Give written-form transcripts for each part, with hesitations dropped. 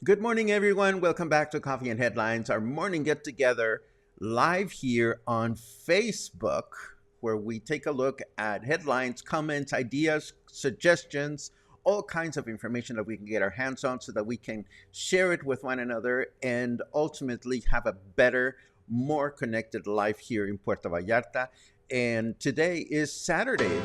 Good morning, everyone. Welcome back to Coffee and Headlines, our morning get together live here on Facebook, where we take a look at headlines, comments, ideas, suggestions, all kinds of information that we can get our hands on so that we can share it with one another and ultimately have a better, more connected life here in Puerto Vallarta. And today is Saturday.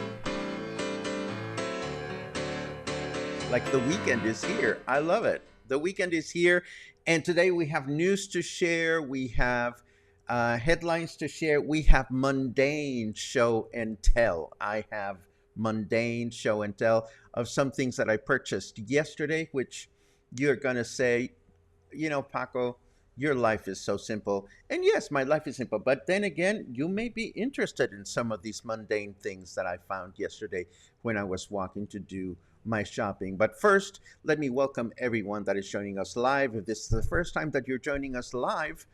Like the weekend is here. I love it. The weekend is here, and today we have news to share. We have headlines to share. We have mundane show and tell. I have mundane show and tell of some things that I purchased yesterday, which you're going to say, Paco, your life is so simple. And yes, my life is simple. But then again, you may be interested in some of these mundane things that I found yesterday when I was walking to do my shopping. But first, let me welcome everyone that is joining us live. If this is the first time that you're joining us live,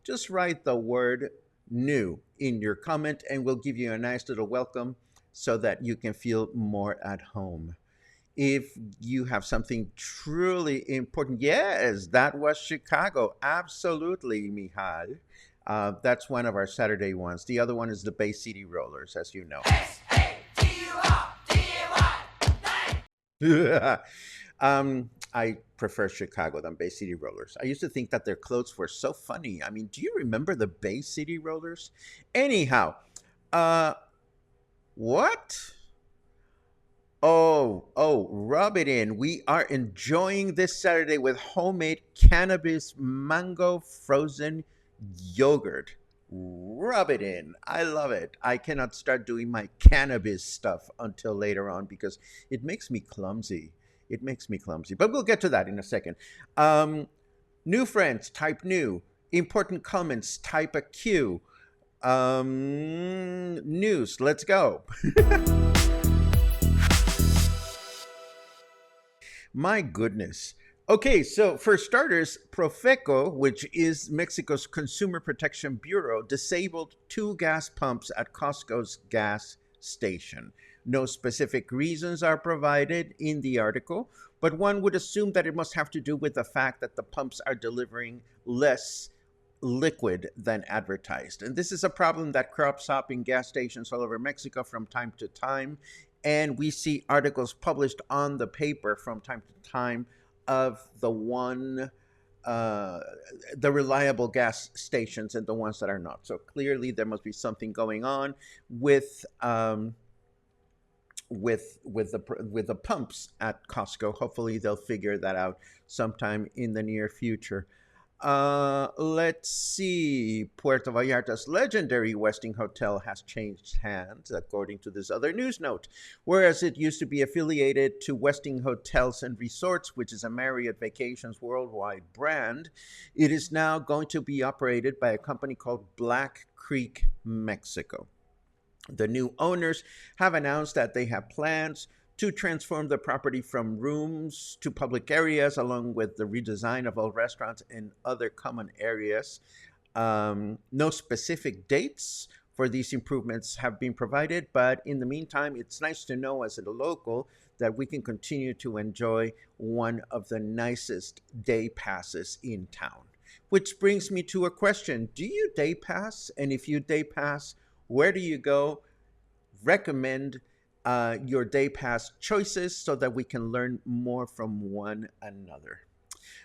just write the word new in your comment and we'll give you a nice little welcome so that you can feel more at home. If you have something truly important, yes, that was Chicago. Absolutely, Mihal. That's one of our Saturday ones. The other one is the Bay City Rollers, as you know. I prefer Chicago than Bay City Rollers. I used to think that their clothes were so funny. I mean, do you remember the Bay City Rollers? Anyhow, what? Rub it in. We are enjoying this Saturday with homemade cannabis mango frozen yogurt. Rub it in. I love it. I cannot start doing my cannabis stuff until later on because it makes me clumsy. It makes me clumsy. But we'll get to that in a second. New friends, type new. Important comments, type a Q. News, let's go. My goodness. Okay, so for starters, PROFECO, which is Mexico's Consumer Protection Bureau, disabled 2 gas pumps at Costco's gas station. No specific reasons are provided in the article, but one would assume that it must have to do with the fact that the pumps are delivering less liquid than advertised. And this is a problem that crops up in gas stations all over Mexico from time to time. And we see articles published on the paper from time to time of the reliable gas stations and the ones that are not. So clearly there must be something going on with the pumps at Costco. Hopefully they'll figure that out sometime in the near future. Let's see. Puerto Vallarta's legendary Westin Hotel has changed hands, according to this other news note. Whereas it used to be affiliated to Westin Hotels and Resorts, which is a Marriott Vacations Worldwide brand, it is now going to be operated by a company called Black Creek Mexico. The new owners have announced that they have plans to transform the property from rooms to public areas, along with the redesign of all restaurants and other common areas. No specific dates for these improvements have been provided, but in the meantime, it's nice to know as a local that we can continue to enjoy one of the nicest day passes in town. Which brings me to a question. Do you day pass? And if you day pass, where do you go? Recommend your day pass choices so that we can learn more from one another.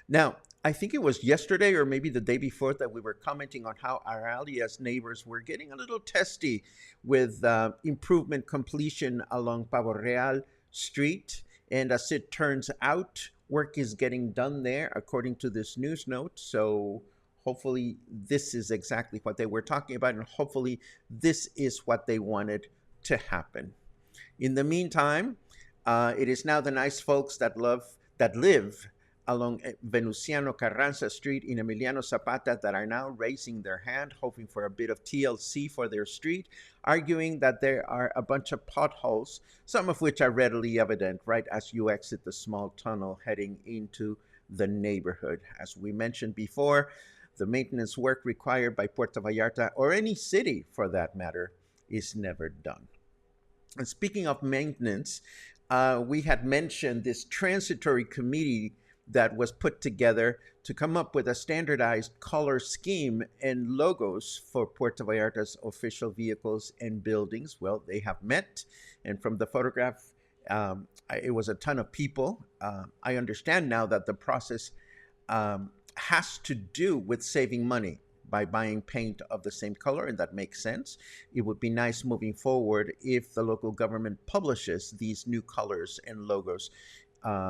Now, I think it was yesterday or maybe the day before that we were commenting on how Aralia's neighbors were getting a little testy with improvement completion along Pavo Real Street. And as it turns out, work is getting done there according to this news note. So hopefully, this is exactly what they were talking about, and hopefully, this is what they wanted to happen. In the meantime, it is now the nice folks that live along Venustiano Carranza Street in Emiliano Zapata that are now raising their hand, hoping for a bit of TLC for their street, arguing that there are a bunch of potholes, some of which are readily evident right as you exit the small tunnel heading into the neighborhood. As we mentioned before, the maintenance work required by Puerto Vallarta, or any city for that matter, is never done. And speaking of maintenance, we had mentioned this transitory committee that was put together to come up with a standardized color scheme and logos for Puerto Vallarta's official vehicles and buildings. Well, they have met, and from the photograph, it was a ton of people. I understand now that the process has to do with saving money by buying paint of the same color, and that makes sense. It would be nice moving forward if the local government publishes these new colors and logos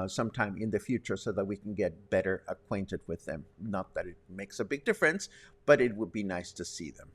sometime in the future so that we can get better acquainted with them. Not that it makes a big difference, but it would be nice to see them.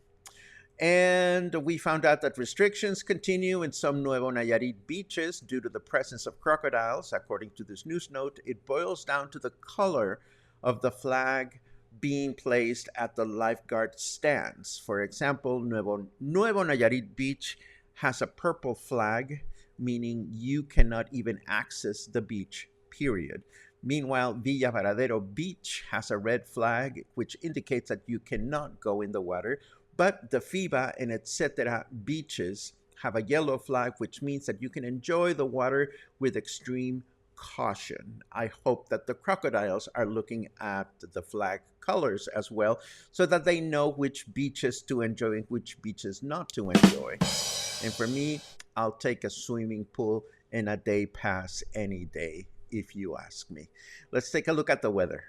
And we found out that restrictions continue in some Nuevo Nayarit beaches due to the presence of crocodiles. According to this news note, it boils down to the color of the flag being placed at the lifeguard stands. For example, Nuevo Nayarit Beach has a purple flag, meaning you cannot even access the beach, period. Meanwhile, Villa Varadero Beach has a red flag, which indicates that you cannot go in the water, but the FIBA and etc. beaches have a yellow flag, which means that you can enjoy the water with extreme caution. I hope that the crocodiles are looking at the flag colors as well so that they know which beaches to enjoy and which beaches not to enjoy. And for me, I'll take a swimming pool and a day pass any day, if you ask me. Let's take a look at the weather.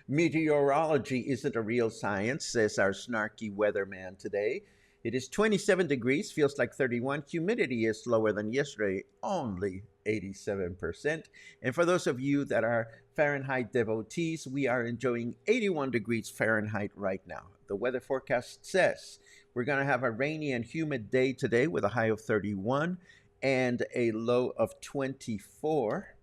Meteorology isn't a real science, says our snarky weatherman today. It is 27 degrees, feels like 31. Humidity is lower than yesterday, only 87%. And for those of you that are Fahrenheit devotees, we are enjoying 81 degrees Fahrenheit right now. The weather forecast says we're going to have a rainy and humid day today with a high of 31 and a low of 24.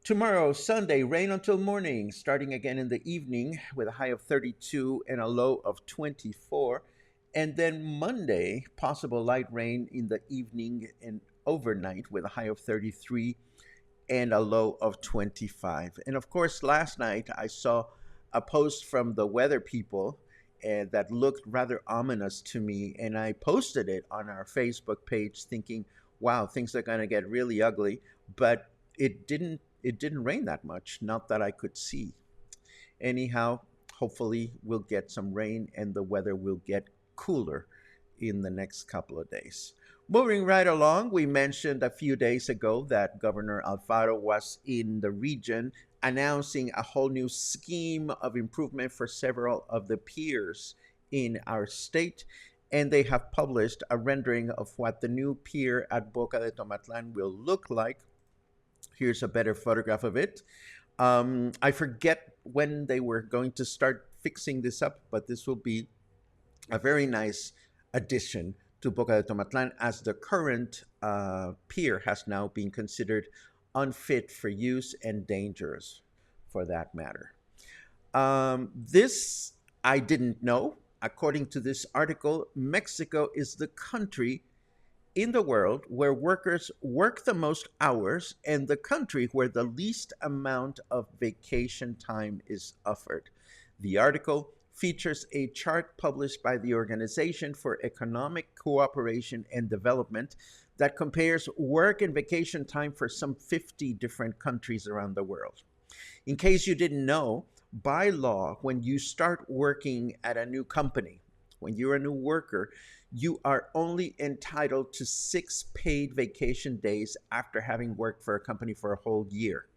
Tomorrow, Sunday, rain until morning, starting again in the evening with a high of 32 and a low of 24. And then Monday, possible light rain in the evening and overnight with a high of 33 and a low of 25. And of course, last night I saw a post from the weather people that looked rather ominous to me, and I posted it on our Facebook page thinking, wow, things are going to get really ugly, but it didn't rain that much, not that I could see. Anyhow, hopefully we'll get some rain and the weather will get cooler in the next couple of days. Moving right along, we mentioned a few days ago that Governor Alfaro was in the region announcing a whole new scheme of improvement for several of the piers in our state. And they have published a rendering of what the new pier at Boca de Tomatlan will look like. Here's a better photograph of it. I forget when they were going to start fixing this up, but this will be a very nice addition to Boca de Tomatlan, as the current pier has now been considered unfit for use and dangerous for that matter. This I didn't know. According to this article, Mexico is the country in the world where workers work the most hours and the country where the least amount of vacation time is offered. The article features a chart published by the Organization for Economic Cooperation and Development that compares work and vacation time for some 50 different countries around the world. In case you didn't know, by law, when you start working at a new company, when you're a new worker, you are only entitled to 6 paid vacation days after having worked for a company for a whole year.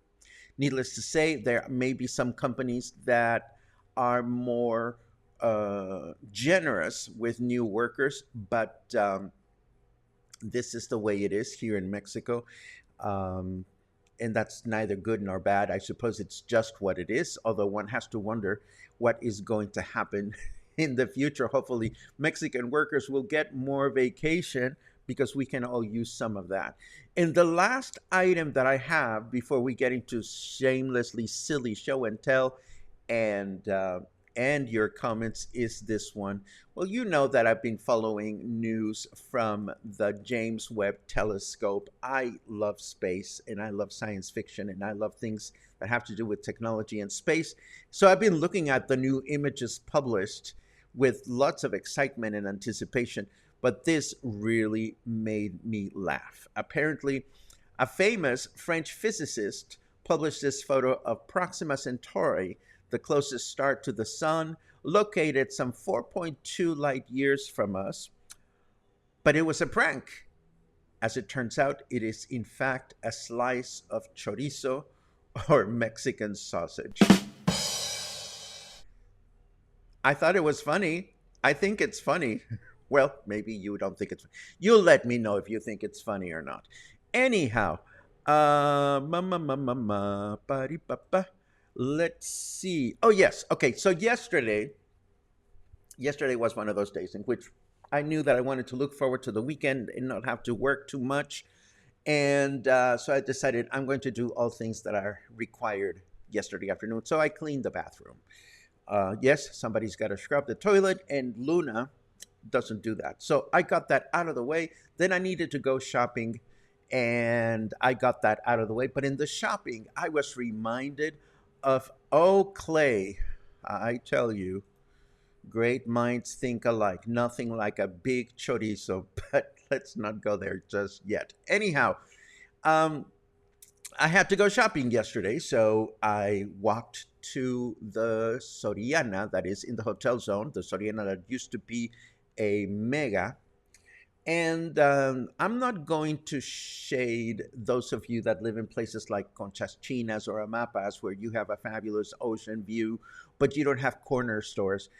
Needless to say, there may be some companies that are more generous with new workers, but this is the way it is here in Mexico. Um, and that's neither good nor bad. I suppose it's just what it is, although one has to wonder what is going to happen in the future. Hopefully, Mexican workers will get more vacation because we can all use some of that. And the last item that I have before we get into shamelessly silly show and tell and uh, and your comments is this one. Well, you know that I've been following news from the James Webb Telescope. I love space and I love science fiction and I love things that have to do with technology and space. So I've been looking at the new images published with lots of excitement and anticipation. But this really made me laugh. Apparently, a famous French physicist published this photo of Proxima Centauri, the closest star to the sun, located some 4.2 light years from us. But it was a prank. As it turns out, it is in fact a slice of chorizo or Mexican sausage. I thought it was funny. I think it's funny. Well, maybe you don't think it's funny. You'll let me know if you think it's funny or not. Anyhow, let's see. Oh, yes. Okay. So yesterday was one of those days in which I knew that I wanted to look forward to the weekend and not have to work too much. And so I decided I'm going to do all things that are required yesterday afternoon. So I cleaned the bathroom. Yes, somebody's got to scrub the toilet, and Luna doesn't do that. So I got that out of the way. Then I needed to go shopping, and I got that out of the way. But in the shopping, I was reminded of, oh, Clay, I tell you, great minds think alike. Nothing like a big chorizo, but let's not go there just yet. Anyhow, um, I had to go shopping yesterday, so I walked to the Soriana that is in the hotel zone, the Soriana that used to be a mega. And I'm not going to shade those of you that live in places like Conchas Chinas or Amapas, where you have a fabulous ocean view, but you don't have corner stores.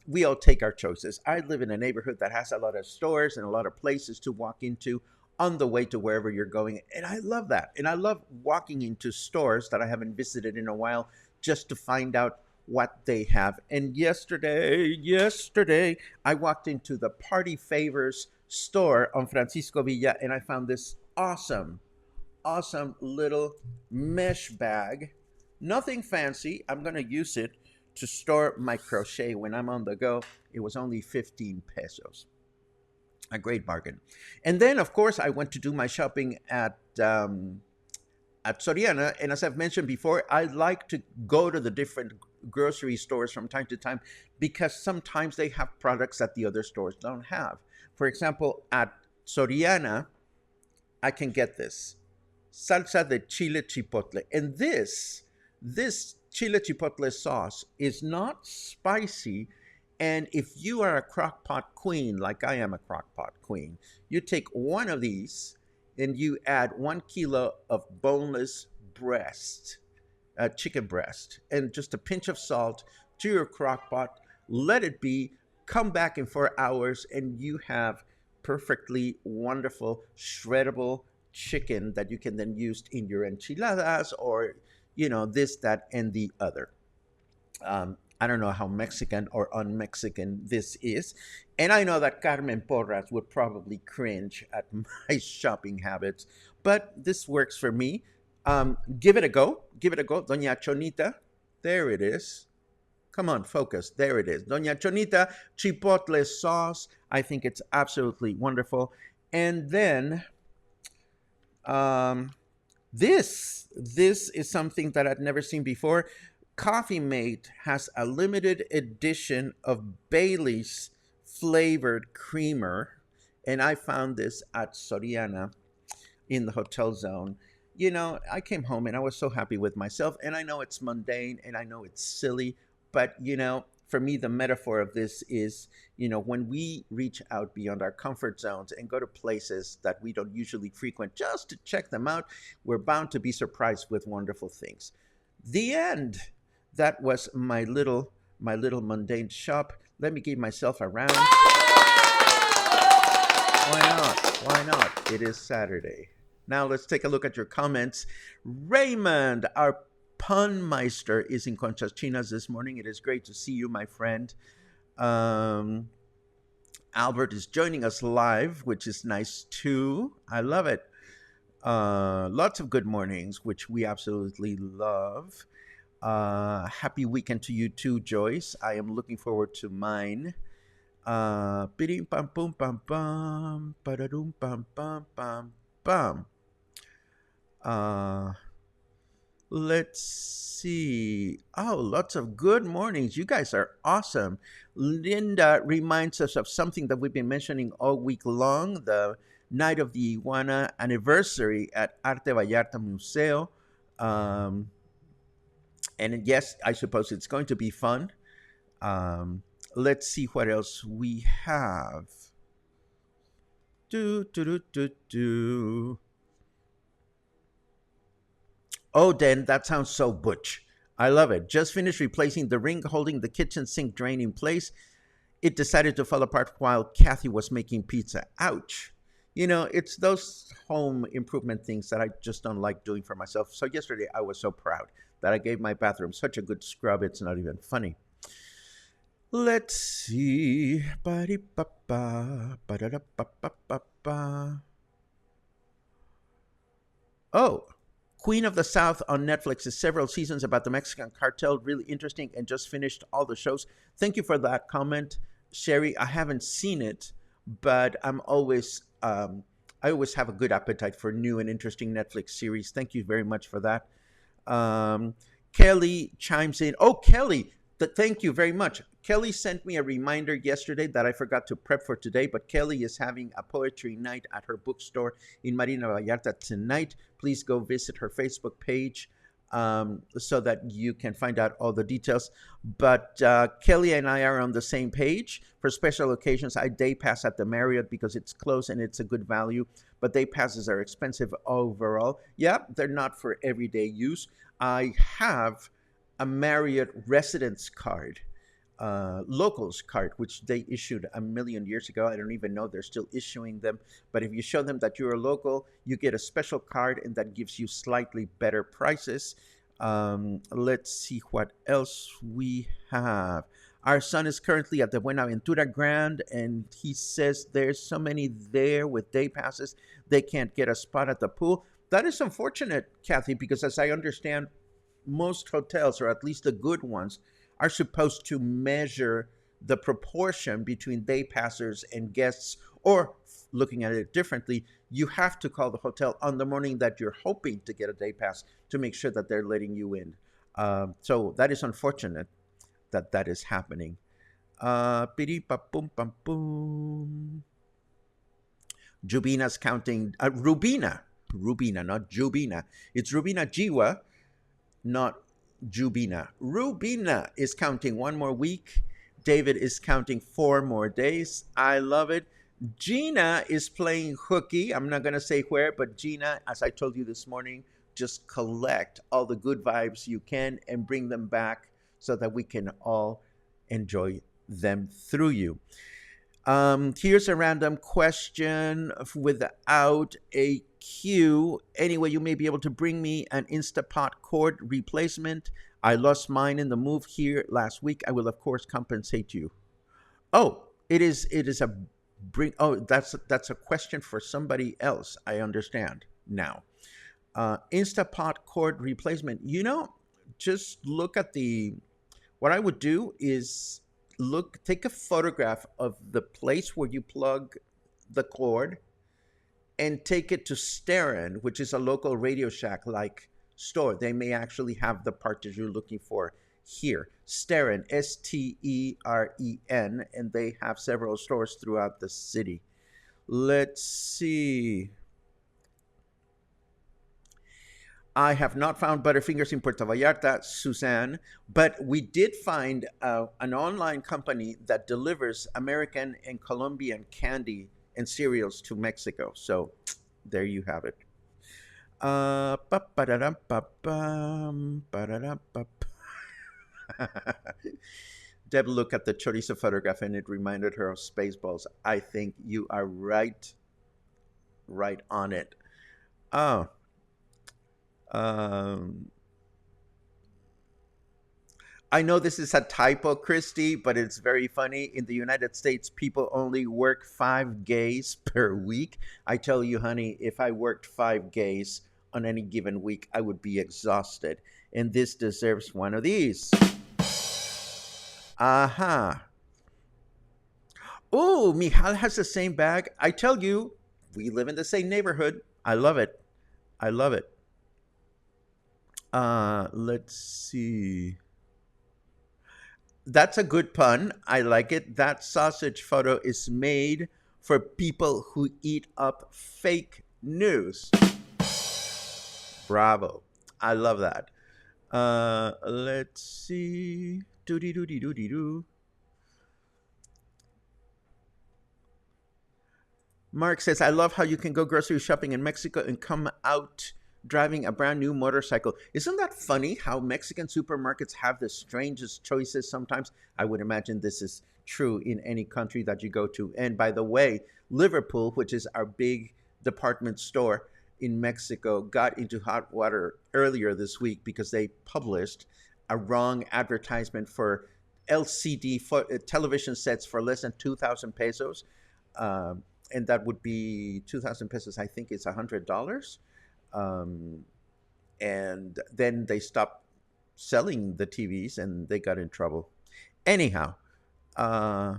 We all take our choices. I live in a neighborhood that has a lot of stores and a lot of places to walk into on the way to wherever you're going. And I love that. And I love walking into stores that I haven't visited in a while just to find out what they have. And yesterday, I walked into the Party Favors store on Francisco Villa and I found this awesome little mesh bag. Nothing fancy. I'm going to use it to store my crochet when I'm on the go. It was only 15 pesos. A great bargain. And then, of course, I went to do my shopping at Soriana. And as I've mentioned before, I like to go to the different grocery stores from time to time because sometimes they have products that the other stores don't have. For example, at Soriana, I can get this salsa de chile chipotle. And this chile chipotle sauce is not spicy. And if you are a crock pot queen, like I am a crock pot queen, you take one of these and you add 1 kilo of boneless breast, chicken breast, and just a pinch of salt to your crock pot. Let it be. Come back in 4 hours, and you have perfectly wonderful shreddable chicken that you can then use in your enchiladas or, this, that, and the other. I don't know how Mexican or un-Mexican this is. And I know that Carmen Porras would probably cringe at my shopping habits, but this works for me. Give it a go. Give it a go. Doña Chonita, there it is. Come on, focus. There it is. Doña Chonita chipotle sauce. I think it's absolutely wonderful. And then um, this is something that I'd never seen before. Coffee Mate has a limited edition of Bailey's flavored creamer, and I found this at Soriana in the hotel zone. You know, I came home and I was so happy with myself. And I know it's mundane and I know it's silly, but for me, the metaphor of this is, when we reach out beyond our comfort zones and go to places that we don't usually frequent just to check them out, we're bound to be surprised with wonderful things. The end. That was my little mundane shop. Let me give myself a round. Why not? Why not? It is Saturday. Now let's take a look at your comments. Raymond, our pun meister, is in Conchas Chinas this morning. It is great to see you, my friend. Um, Albert is joining us live, which is nice too. I love it. Lots of good mornings, which we absolutely love. Happy weekend to you too, Joyce. I am looking forward to mine. Bidim pam pum pam pam, padadum pam pam pam pam. Uh, let's see. Oh, lots of good mornings. You guys are awesome. Linda reminds us of something that we've been mentioning all week long, the Night of the Iguana anniversary at Arte Vallarta Museo. Um, and yes, I suppose it's going to be fun. Let's see what else we have. Do, do, do, do, do. Oh, Dan, that sounds so butch. I love it. Just finished replacing the ring holding the kitchen sink drain in place. It decided to fall apart while Kathy was making pizza. Ouch. It's those home improvement things that I just don't like doing for myself. So yesterday I was so proud that I gave my bathroom such a good scrub, it's not even funny. Let's see. Ba-di-ba-ba, ba-da-da-ba-ba-ba-ba. Oh, Queen of the South on Netflix is several seasons about the Mexican cartel. Really interesting, and just finished all the shows. Thank you for that comment, Sherry. I haven't seen it, but I always have a good appetite for new and interesting Netflix series. Thank you very much for that. Um, Kelly chimes in. Oh, Kelly, thank you very much. Kelly sent me a reminder yesterday that I forgot to prep for today, but Kelly is having a poetry night at her bookstore in Marina Vallarta tonight. Please go visit her Facebook page so that you can find out all the details. But Kelly and I are on the same page. For special occasions, I day pass at the Marriott because it's close and it's a good value, but day passes are expensive overall. Yeah, they're not for everyday use. I have a Marriott residence card, locals card, which they issued a million years ago. I don't even know they're still issuing them. But if you show them that you're a local, you get a special card, and that gives you slightly better prices. Let's see what else we have. Our son is currently at the Buenaventura Grand, and he says there's so many there with day passes, they can't get a spot at the pool. That is unfortunate, Kathy, because as I understand, most hotels, or at least the good ones, are supposed to measure the proportion between day passers and guests, or looking at it differently, you have to call the hotel on the morning that you're hoping to get a day pass to make sure that they're letting you in. So that is unfortunate that that is happening. Jubina's counting. Rubina, not Jubina. It's Rubina Jiwa, not Jubina. Rubina is counting one more week. David is counting 4 more days. I love it. Gina is playing hooky. I'm not going to say where, but Gina, as I told you this morning, just collect all the good vibes you can and bring them back so that we can all enjoy them through you. Here's a random question without a cue. Anyway, you may be able to bring me an Instapot cord replacement. I lost mine in the move here last week. I will, of course, compensate you. Oh, it is a bring. Oh, that's a question for somebody else. I understand now. Instapot cord replacement. Just look at the What I would do is take a photograph of the place where you plug the cord and take it to Steren, which is a local Radio Shack like store. They may actually have the part that you're looking for here. Steren, Steren, and they have several stores throughout the city. Let's see. I have not found Butterfingers in Puerto Vallarta, Suzanne, but we did find an online company that delivers American and Colombian candy and cereals to Mexico. So there you have it. Ba-ba-da-dum, ba-bum, ba-da-dum, ba-bum. Deb looked at the chorizo photograph and it reminded her of Spaceballs. I think you are right on it. Oh, um, I know this is a typo, Christy, but it's very funny. In the United States, people only work 5 days per week. I tell you, honey, if I worked 5 days on any given week, I would be exhausted. And this deserves one of these. Aha. Oh, Michal has the same bag. I tell you, we live in the same neighborhood. I love it. I love it. Let's see. That's a good pun. I like it. That sausage photo is made for people who eat up fake news. Bravo. I love that. Let's see. Doody doody doody doo. Mark says, I love how you can go grocery shopping in Mexico and come out driving a brand new motorcycle. Isn't that funny how Mexican supermarkets have the strangest choices sometimes? I would imagine this is true in any country that you go to. And by the way, Liverpool, which is our big department store in Mexico, got into hot water earlier this week because they published a wrong advertisement for television sets for less than 2,000 pesos. And that would be 2,000 pesos, I think it's $100. Um, and then they stopped selling the TVs and they got in trouble. Anyhow, uh,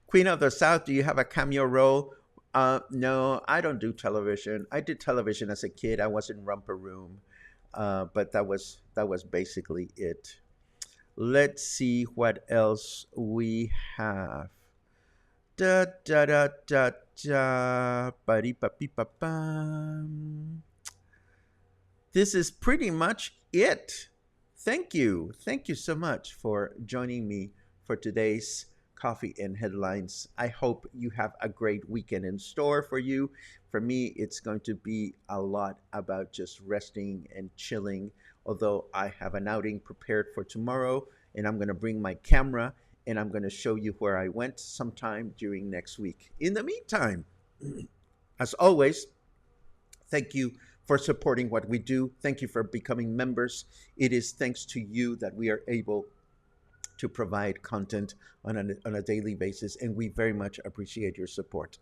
Queen of the South, do you have a cameo role? No, I don't do television. I did television as a kid. I was in Romper Room, but that was basically it. Let's see what else we have. Da da da da da. Ba pa pa bum. This is pretty much it. Thank you. Thank you so much for joining me for today's Coffee and Headlines. I hope you have a great weekend in store for you. For me, it's going to be a lot about just resting and chilling, although I have an outing prepared for tomorrow, and I'm going to bring my camera and I'm going to show you where I went sometime during next week. In the meantime, as always, thank you for supporting what we do. Thank you for becoming members. It is thanks to you that we are able to provide content on a daily basis, and we very much appreciate your support.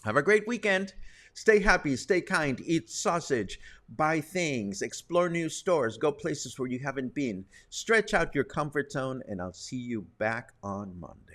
Have a great weekend. Stay happy, stay kind, eat sausage, buy things, explore new stores, go places where you haven't been. Stretch out your comfort zone, and I'll see you back on Monday.